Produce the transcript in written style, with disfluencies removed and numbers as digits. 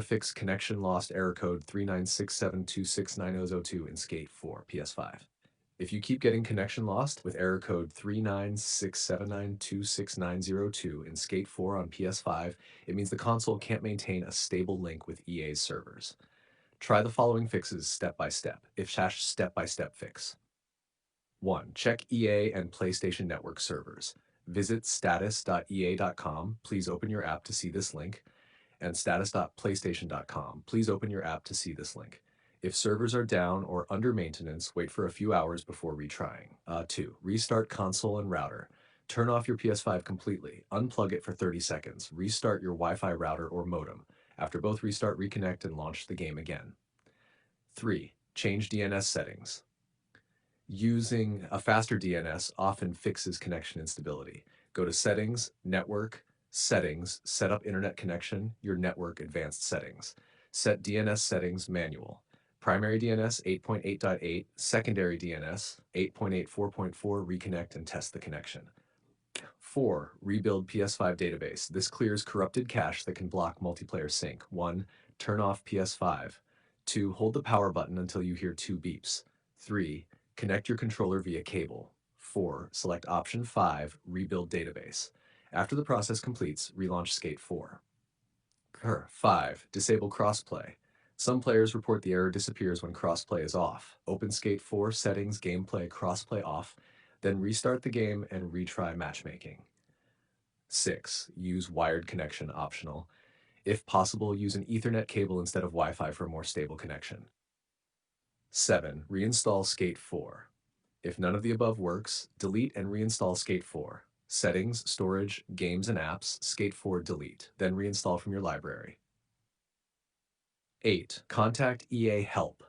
Fix connection lost error code 3967269002 in Skate 4 PS5. If you keep getting connection lost with error code 3967926902 in Skate 4 on PS5, it means the console can't maintain a stable link with EA's servers. Try the following fixes step by step, if step by step fix. 1. Check EA and PlayStation Network servers. Visit status.ea.com. Please open your app to see this link. And status.playstation.com. Please open your app to see this link. If servers are down or under maintenance, wait for a few hours before retrying. 2. Restart console and router. Turn off your PS5 completely. Unplug it for 30 seconds. Restart your Wi-Fi router or modem. After both restart, reconnect and launch the game again. 3. Change DNS settings. Using a faster DNS often fixes connection instability. Go to Settings, Network, Settings, Set up Internet Connection, your network advanced settings. Set DNS settings manual. Primary DNS 8.8.8, secondary DNS 8.8.4.4, reconnect and test the connection. 4. Rebuild PS5 database. This clears corrupted cache that can block multiplayer sync. 1. Turn off PS5. 2. Hold the power button until you hear 2 beeps. 3. Connect your controller via cable. 4. Select option 5, rebuild database. After the process completes, relaunch Skate 4. 5. Disable crossplay. Some players report the error disappears when crossplay is off. Open Skate 4 settings, gameplay, crossplay off, then restart the game and retry matchmaking. 6. Use wired connection optional. If possible, use an Ethernet cable instead of Wi-Fi for a more stable connection. 7. Reinstall Skate 4. If none of the above works, delete and reinstall Skate 4. Settings, storage, games and apps, Skate 4 delete, then reinstall from your library. 8. Contact EA Help.